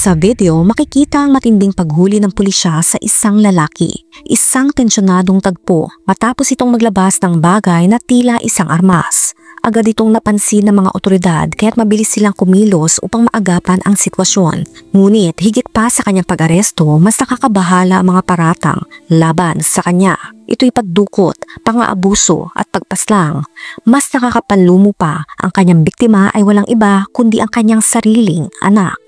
Sa video, makikita ang matinding paghuli ng pulisya sa isang lalaki. Isang tensyonadong tagpo matapos itong maglabas ng bagay na tila isang armas. Agad itong napansin ng mga otoridad kaya't mabilis silang kumilos upang maagapan ang sitwasyon. Ngunit higit pa sa kanyang pag-aresto, mas nakakabahala ang mga paratang laban sa kanya. Ito'y pagdukot, pang-aabuso at pagpaslang. Mas nakakapanlumo pa, ang kanyang biktima ay walang iba kundi ang kanyang sariling anak.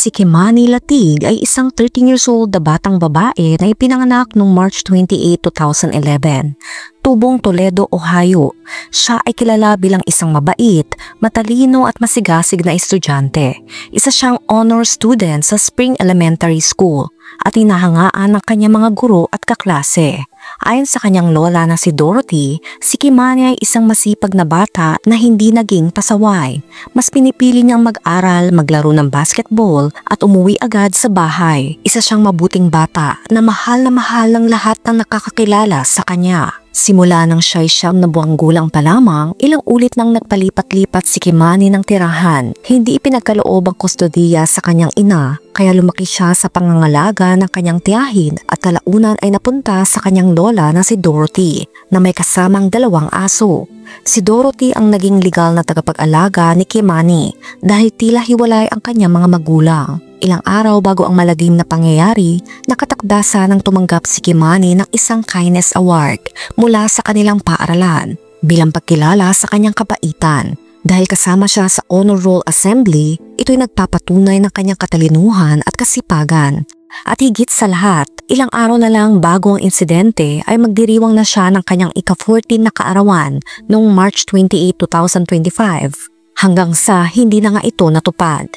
Si Kimani Latig ay isang 13 years old na batang babae na ipinanganak noong March 28, 2011. Tubong Toledo, Ohio. Siya ay kilala bilang isang mabait, matalino at masigasig na estudyante. Isa siyang honor student sa Spring Elementary School at hinahangaan ng kanyang mga guro at kaklase. Ayon sa kanyang lola na si Dorothy, si Kimani ay isang masipag na bata na hindi naging pasaway. Mas pinipili niyang mag-aral, maglaro ng basketball at umuwi agad sa bahay. Isa siyang mabuting bata na mahal ng lahat ng nakakakilala sa kanya. Simula nang siya'y 9 na buwang gulang pa lamang, ilang ulit nang nagpalipat-lipat si Kimani ng tirahan. Hindi ipinagkaloob ang kustodiya sa kanyang ina, kaya lumaki siya sa pangangalaga ng kanyang tiyahin at kalaunan ay napunta sa kanyang lola na si Dorothy na may kasamang 2 aso. Si Dorothy ang naging legal na tagapag-alaga ni Kimani dahil tila hiwalay ang kanyang mga magulang. Ilang araw bago ang malagim na pangyayari, nakatakdasa ng tumanggap si Kimani ng isang Kindness Award mula sa kanilang paaralan bilang pagkilala sa kanyang kabaitan. Dahil kasama siya sa Honor Roll Assembly, ito'y nagpapatunay ng kanyang katalinuhan at kasipagan. At higit sa lahat, ilang araw na lang bago ang insidente ay magdiriwang na siya ng kanyang ika-14 na kaarawan noong March 28, 2025 hanggang sa hindi na nga ito natupad.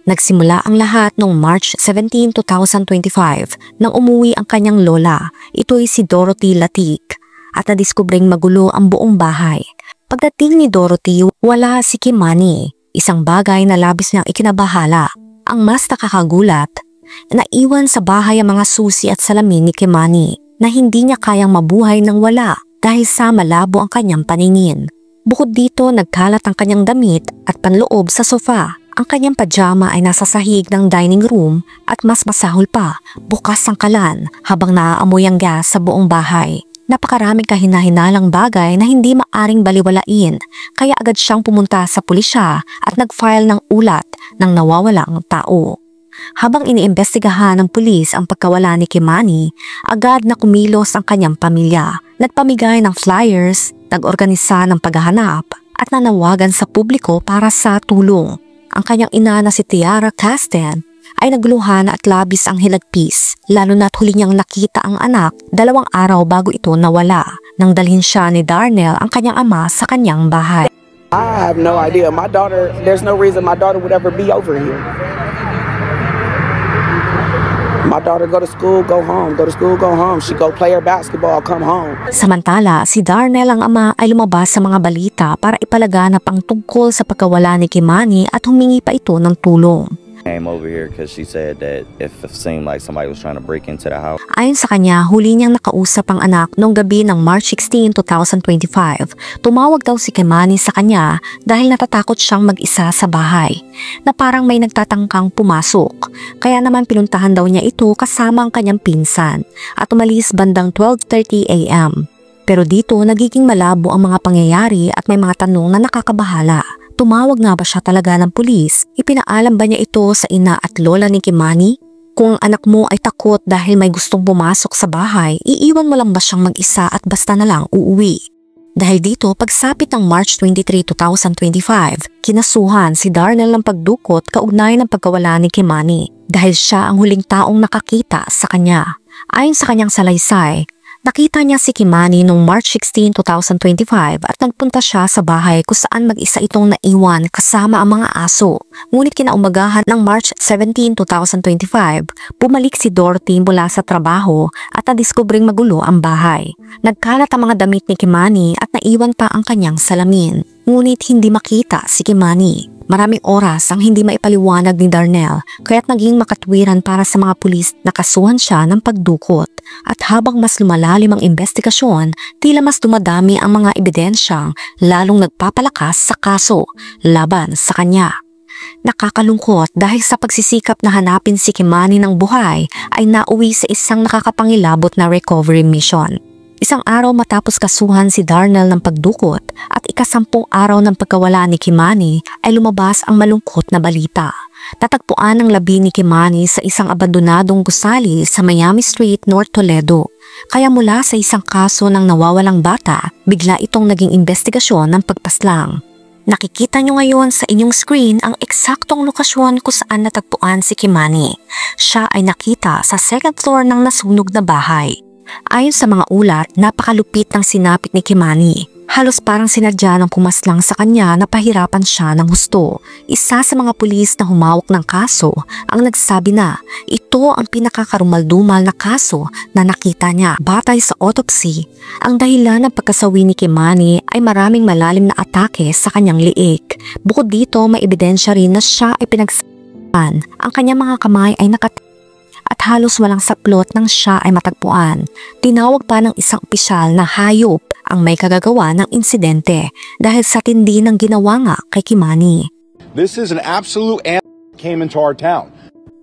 Nagsimula ang lahat noong March 17, 2025 nang umuwi ang kanyang lola, ito'y si Dorothy Latig, at nadiskubring magulo ang buong bahay. Pagdating ni Dorothy, wala si Kimani, isang bagay na labis niyang ikinabahala. Ang mas nakakagulat, naiwan sa bahay ang mga susi at salamin ni Kimani na hindi niya kayang mabuhay nang wala dahil sa malabo ang kanyang paningin. Bukod dito, nagkalat ang kanyang damit at panloob sa sofa. Ang kanyang pajama ay nasa sahig ng dining room at mas masahol pa, bukas ang kalan habang naaamoy ang gas sa buong bahay. Napakaraming kahina-hinalang bagay na hindi maaring baliwalain, kaya agad siyang pumunta sa pulisya at nag-file ng ulat ng nawawalang tao. Habang iniimbestigahan ng pulis ang pagkawala ni Kimani, agad na kumilos ang kanyang pamilya. Nagpamigay ng flyers, nag-organisa ng paghahanap at nanawagan sa publiko para sa tulong. Ang kanyang ina na si Tiara Casten ay nagluhan at labis ang hilagpis, lalo na't huli niyang nakita ang anak 2 araw bago ito nawala nang dalhin siya ni Darnell ang kanyang ama sa kanyang bahay. I have no idea. My daughter, there's no reason my daughter would ever be over here. My daughter go to school, go home. Go to school, go home. She go play her basketball, come home. Samantala, si Darnell ang ama ay lumabas sa mga balita para ipalaganap ang tungkol sa pagkawala ni Kimani at humingi pa ito ng tulong. Came over here because she said that if it seemed like somebody was trying to break into the house. Ayon sa kanya, huli niyang nakausap ang anak noong gabi ng March 16, 2025. Tumawag daw si Kimani sa kanya dahil natatakot siyang mag-isa sa bahay, na parang may nagtatangkang pumasok. Kaya naman pinuntahan daw niya ito kasama ang kanyang pinsan at umalis bandang 12:30 AM. Pero dito nagiging malabo ang mga pangyayari at may mga tanong na nakakabahala. Tumawag nga ba siya talaga ng pulis? Ipinaalam ba niya ito sa ina at lola ni Kimani? Kung ang anak mo ay takot dahil may gustong pumasok sa bahay, iiwan mo lang ba siyang mag-isa at basta na lang uuwi? Dahil dito, pagsapit ng March 23, 2025, kinasuhan si Darnell ng pagdukot kaugnay ng pagkawala ni Kimani dahil siya ang huling taong nakakita sa kanya. Ayon sa kanyang salaysay, nakita niya si Kimani noong March 16, 2025 at nagpunta siya sa bahay kung saan mag-isa itong naiwan kasama ang mga aso. Ngunit kinaumagahan ng March 17, 2025, bumalik si Dorothy mula sa trabaho at nadiskubring magulo ang bahay. Nagkalat ang mga damit ni Kimani at naiwan pa ang kanyang salamin. Ngunit hindi makita si Kimani. Maraming oras ang hindi maipaliwanag ni Darnell kaya't naging makatwiran para sa mga pulis na kasuhan siya ng pagdukot. At habang mas lumalalim ang investigasyon, tila mas dumadami ang mga ebidensyang lalong nagpapalakas sa kaso laban sa kanya. Nakakalungkot dahil sa pagsisikap na hanapin si Kimani ng buhay ay nauwi sa isang nakakapangilabot na recovery mission. Isang araw matapos kasuhan si Darnell ng pagdukot at ika-10 araw ng pagkawala ni Kimani ay lumabas ang malungkot na balita. Tatagpuan ang labi ni Kimani sa isang abandonadong gusali sa Miami Street, North Toledo. Kaya mula sa isang kaso ng nawawalang bata, bigla itong naging investigasyon ng pagpaslang. Nakikita nyo ngayon sa inyong screen ang eksaktong lokasyon kung saan natagpuan si Kimani. Siya ay nakita sa second floor ng nasunog na bahay. Ayon sa mga ulat, napakalupit ng sinapit ni Kimani. Halos parang sinadya ng pumaslang sa kanya na pahirapan siya ng husto. Isa sa mga pulis na humawak ng kaso ang nagsabi na ito ang pinakakarumaldumal na kaso na nakita niya. Batay sa autopsy, ang dahilan ng pagkasawi ni Kimani ay maraming malalim na atake sa kanyang liig. Bukod dito, may ebidensya rin na siya ay pinagsasapan. Ang kanyang mga kamay ay at halos walang saplot nang siya ay matagpuan. Tinawag pa ng isang opisyal na hayop ang may kagagawa ng insidente dahil sa tindi ng ginawa nga kay Kimani. This is an absolute came into our town.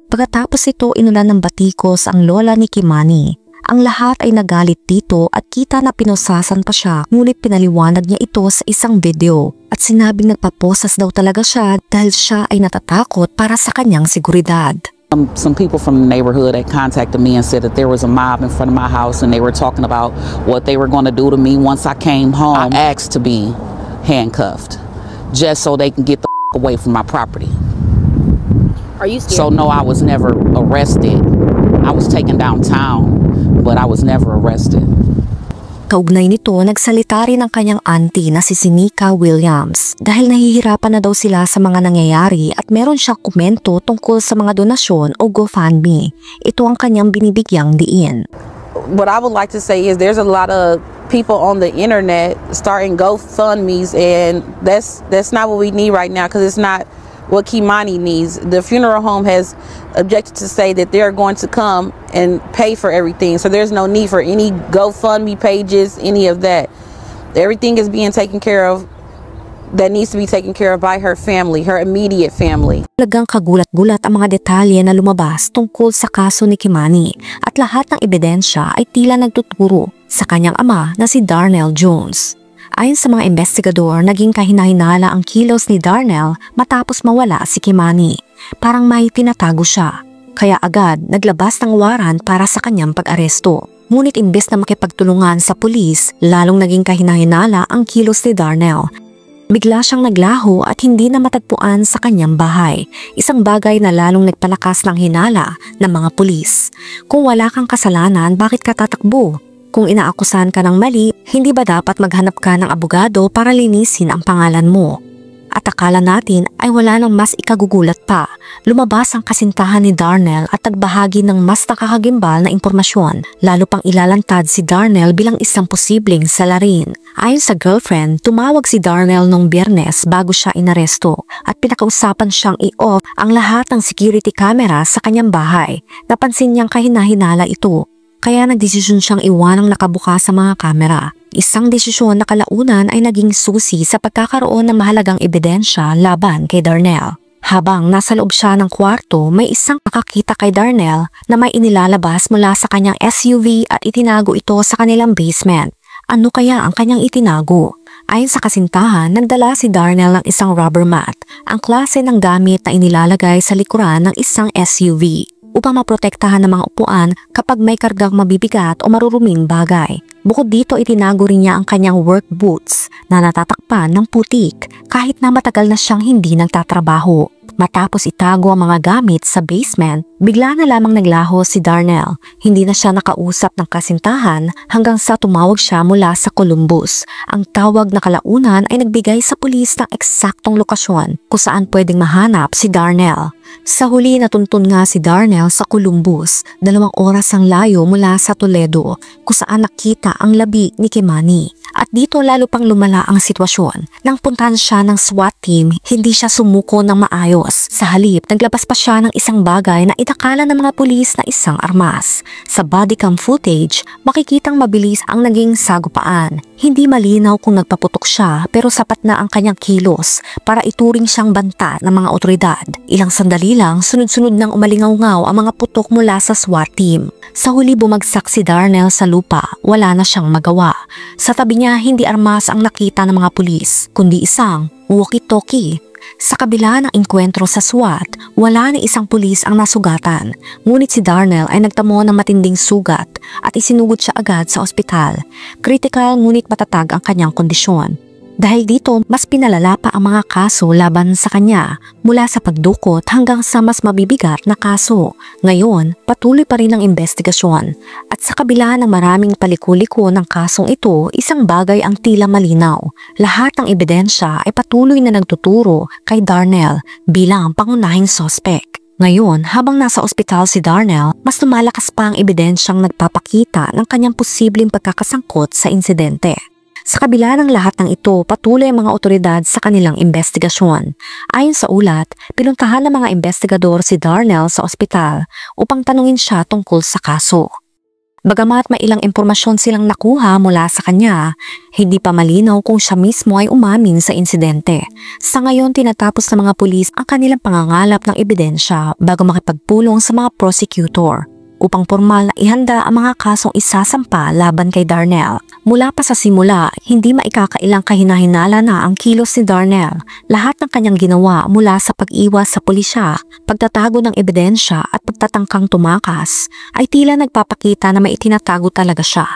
Pagkatapos ito inulan ng batikos ang lola ni Kimani. Ang lahat ay nagalit dito at kita na pinusasan pa siya, ngunit pinaliwanag niya ito sa isang video at sinabing nagpaposas daw talaga siya dahil siya ay natatakot para sa kanyang seguridad. Some people from the neighborhood had contacted me and said that there was a mob in front of my house and they were talking about what they were going to do to me once I came home. I asked to be handcuffed just so they can get the away from my property. Are you scared? So no, I was never arrested. I was taken downtown, but I was never arrested. Kaugnay nito, nagsalita rin ang kanyang auntie na si Sinika Williams dahil nahihirapan na daw sila sa mga nangyayari at meron siyang komento tungkol sa mga donasyon o GoFundMe. Ito ang kanyang binibigyang diin. What I would like to say is there's a lot of people on the internet starting GoFundMes, and that's not what we need right now because it's not what Kimani needs. The funeral home has objected to say that they're going to come and pay for everything. So there's no need for any GoFundMe pages, any of that. Everything is being taken care of that needs to be taken care of by her family, her immediate family. Talagang kagulat-gulat ang mga detalye na lumabas tungkol sa kaso ni Kimani at lahat ng ebidensya ay tila nagtuturo sa kanyang ama na si Darnell Jones. Ayon sa mga investigador, naging kahinahinala ang kilos ni Darnell matapos mawala si Kimani. Parang may tinatago siya. Kaya agad naglabas ng waran para sa kanyang pag-aresto. Ngunit imbes na makipagtulungan sa pulis, lalong naging kahinahinala ang kilos ni Darnell. Bigla siyang naglaho at hindi na matagpuan sa kanyang bahay. Isang bagay na lalong nagpalakas ng hinala ng mga pulis. Kung wala kang kasalanan, bakit ka tatakbo? Kung inaakusahan ka ng mali, hindi ba dapat maghanap ka ng abogado para linisin ang pangalan mo? At akala natin ay wala nang mas ikagugulat pa. Lumabas ang kasintahan ni Darnell at nagbahagi ng mas nakakagimbal na impormasyon. Lalo pang ilalantad si Darnell bilang isang posibleng salarin. Ayon sa girlfriend, tumawag si Darnell nung Biyernes bago siya inaresto at pinakausapan siyang i-off ang lahat ng security camera sa kanyang bahay. Napansin niyang kahinahinala ito. Kaya nagdesisyon siyang iwanang nakabukas sa mga kamera. Isang desisyon na kalaunan ay naging susi sa pagkakaroon ng mahalagang ebidensya laban kay Darnell. Habang nasa loob siya ng kwarto, may isang nakakita kay Darnell na may inilalabas mula sa kanyang SUV at itinago ito sa kanilang basement. Ano kaya ang kanyang itinago? Ayon sa kasintahan, nagdala si Darnell ng isang rubber mat, ang klase ng gamit na inilalagay sa likuran ng isang SUV. Upang maprotektahan ng mga upuan kapag may kargang mabibigat o maruruming bagay. Bukod dito, itinago rin niya ang kanyang work boots na natatakpan ng putik kahit na matagal na siyang hindi nagtatrabaho. Matapos itago ang mga gamit sa basement, bigla na lamang naglaho si Darnell. Hindi na siya nakausap ng kasintahan hanggang sa tumawag siya mula sa Columbus. Ang tawag na kalaunan ay nagbigay sa pulis ng eksaktong lokasyon kung saan pwedeng mahanap si Darnell. Sa huli, natuntun nga si Darnell sa Columbus, 2 oras ang layo mula sa Toledo, kung saan nakita ang labi ni Kimani. At dito lalo pang lumala ang sitwasyon. Nang puntahan siya ng SWAT team, hindi siya sumuko ng maayos. Sa halip, naglabas pa siya ng isang bagay na inakala ng mga pulis na isang armas. Sa bodycam footage, makikitang mabilis ang naging sagupaan. Hindi malinaw kung nagpaputok siya pero sapat na ang kanyang kilos para ituring siyang banta ng mga otoridad. Ilang sandali lang, sunod-sunod nang umalingaw-ngaw ang mga putok mula sa SWAT team. Sa huli bumagsak si Darnell sa lupa, wala na siyang magawa. Sa tabi niya hindi armas ang nakita ng mga pulis, kundi isang walkie-talkie. Sa kabila ng engkwentro sa SWAT, wala ni isang pulis ang nasugatan. Ngunit si Darnell ay nagtamo ng matinding sugat at isinugod siya agad sa ospital. Critical ngunit matatag ang kanyang kondisyon. Dahil dito, mas pinalala pa ang mga kaso laban sa kanya mula sa pagdukot hanggang sa mas mabibigat na kaso. Ngayon, patuloy pa rin ang investigasyon. At sa kabila ng maraming palikuliko ng kasong ito, isang bagay ang tila malinaw. Lahat ng ebidensya ay patuloy na nagtuturo kay Darnell bilang pangunahing suspect. Ngayon, habang nasa ospital si Darnell, mas lumalakas pa ang ebidensyang nagpapakita ng kanyang posibleng pagkakasangkot sa insidente. Sa kabila ng lahat ng ito, patuloy ang mga otoridad sa kanilang investigasyon. Ayon sa ulat, pinuntahan ng mga investigador si Darnell sa ospital upang tanungin siya tungkol sa kaso. Bagamat may ilang impormasyon silang nakuha mula sa kanya, hindi pa malinaw kung siya mismo ay umamin sa insidente. Sa ngayon, tinatapos ng mga pulis ang kanilang pangangalap ng ebidensya bago makipagpulong sa mga prosecutor upang formal na ihanda ang mga kasong isasampa laban kay Darnell. Mula pa sa simula, hindi maikakailang kahinahinala na ang kilos ni Darnell. Lahat ng kanyang ginawa mula sa pag-iwas sa pulisya, pagtatago ng ebidensya at pagtatangkang tumakas ay tila nagpapakita na may itinatago talaga siya.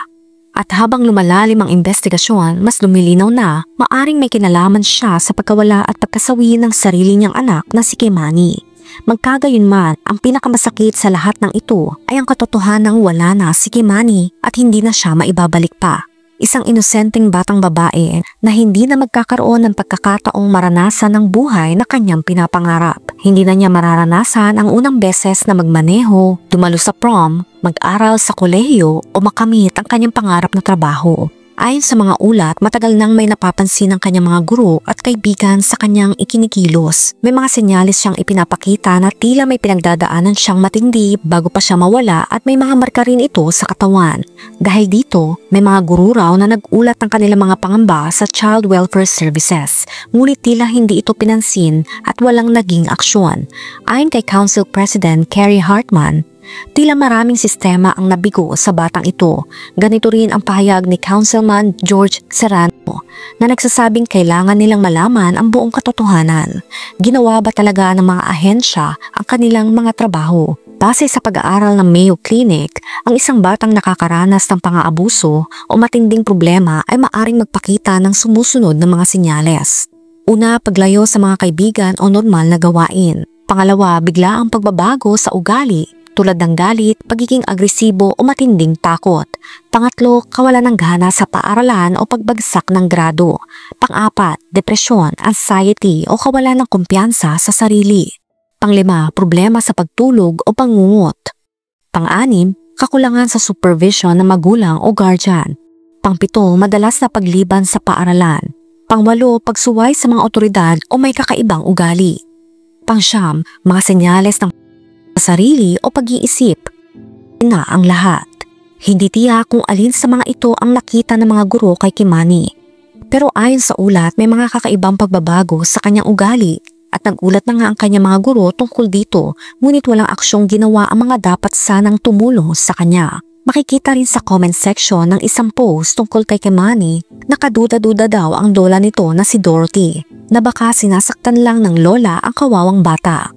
At habang lumalalim ang investigasyon, mas lumilinaw na maaring may kinalaman siya sa pagkawala at pagkasawi ng sarili niyang anak na si Kimani. Magkagayunman, ang pinakamasakit sa lahat ng ito ay ang katotohanang wala na si Kimani at hindi na siya maibabalik pa. Isang inosenteng batang babae na hindi na magkakaroon ng pagkakataong maranasan ng buhay na kanyang pinapangarap. Hindi na niya mararanasan ang unang beses na magmaneho, dumalo sa prom, mag-aral sa kolehiyo o makamit ang kanyang pangarap na trabaho. Ayon sa mga ulat, matagal nang may napapansin ng kanyang mga guro at kaibigan sa kanyang ikinikilos. May mga senyales siyang ipinapakita na tila may pinagdadaanan siyang matindi bago pa siya mawala at may mga marka rin ito sa katawan. Dahil dito, may mga guro raw na nag-ulat ng kanilang mga pangamba sa Child Welfare Services. Ngunit tila hindi ito pinansin at walang naging aksyon. Ayon kay Council President Kerry Hartman, tila maraming sistema ang nabigo sa batang ito. Ganito rin ang pahayag ni Councilman George Serrano na nagsasabing kailangan nilang malaman ang buong katotohanan. Ginawa ba talaga ng mga ahensya ang kanilang mga trabaho? Base sa pag-aaral ng Mayo Clinic, ang isang batang nakakaranas ng pang-aabuso o matinding problema ay maaring magpakita ng sumusunod na mga senyales. Una, paglayo sa mga kaibigan o normal na gawain. Pangalawa, bigla ang pagbabago sa ugali tulad ng galit, pagiging agresibo o matinding takot. Pangatlo, kawalan ng gana sa paaralan o pagbagsak ng grado. Pang-apat, depresyon, anxiety o kawalan ng kumpiyansa sa sarili. Panglima, problema sa pagtulog o pangungot. Pang-anim, kakulangan sa supervision ng magulang o guardian. Pang-pito, madalas na pagliban sa paaralan. Pang-walo, pagsuway sa mga otoridad o may kakaibang ugali. Pang-siyam, mga senyales ng sarili o pag-iisip. Na ang lahat. Hindi tiyak kung alin sa mga ito ang nakita ng mga guro kay Kimani. Pero ayon sa ulat, may mga kakaibang pagbabago sa kanyang ugali at nagulat na nga ang kanyang mga guro tungkol dito, ngunit walang aksyong ginawa ang mga dapat sanang tumulong sa kanya. Makikita rin sa comment section ng isang post tungkol kay Kimani na kaduda-duda daw ang lola nito na si Dorothy na baka sinasaktan lang ng lola ang kawawang bata.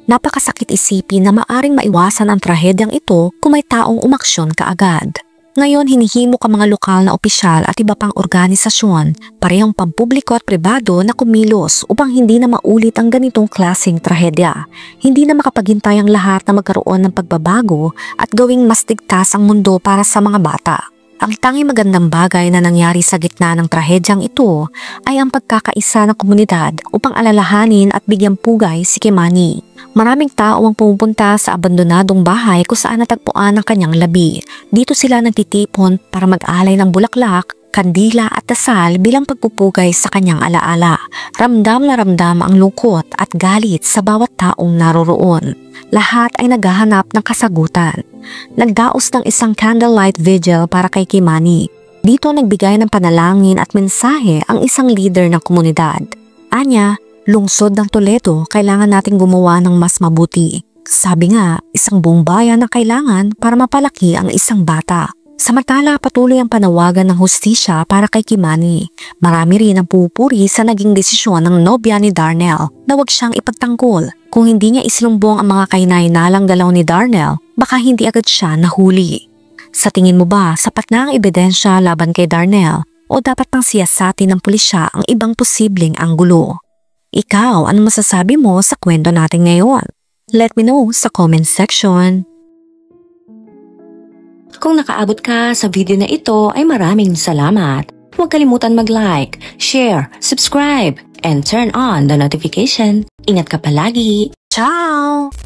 Napakasakit isipin na maaring maiwasan ang trahedyang ito kung may taong umaksyon kaagad. Ngayon hinihimok ang mga lokal na opisyal at iba pang organisasyon, parehong pampubliko at pribado na kumilos upang hindi na maulit ang ganitong klaseng trahedya. Hindi na makapaghintay ang lahat na magkaroon ng pagbabago at gawing mas ligtas ang mundo para sa mga bata. Ang tanging magandang bagay na nangyari sa gitna ng trahedyang ito ay ang pagkakaisa ng komunidad upang alalahanin at bigyang pugay si Kimani. Maraming tao ang pumupunta sa abandonadong bahay kung saan natagpuan ang kanyang labi. Dito sila nagtitipon para mag-alay ng bulaklak, kandila at dasal bilang pagpupugay sa kanyang alaala. Ramdam na ramdam ang lungkot at galit sa bawat taong naroroon. Lahat ay naghahanap ng kasagutan. Nagdaos ng isang candlelight vigil para kay Kimani. Dito nagbigay ng panalangin at mensahe ang isang leader ng komunidad. Anya, lungsod ng Toledo, kailangan nating gumawa ng mas mabuti. Sabi nga, isang buong bayan ang kailangan para mapalaki ang isang bata. Samantala, patuloy ang panawagan ng hustisya para kay Kimani. Marami rin ang pupuri sa naging desisyon ng nobya ni Darnell na huwag siyang ipagtanggol. Kung hindi niya isilumbong ang mga kainay-nalang galaw ni Darnell, baka hindi agad siya nahuli. Sa tingin mo ba, sapat na ang ebidensya laban kay Darnell o dapat pang siyasatin ng pulisya ang ibang posibleng anggulo? Ikaw, ano masasabi mo sa kwento natin ngayon? Let me know sa comment section. Kung nakaabot ka sa video na ito ay maraming salamat. Huwag kalimutan mag-like, share, subscribe, and turn on the notification. Ingat ka palagi. Ciao!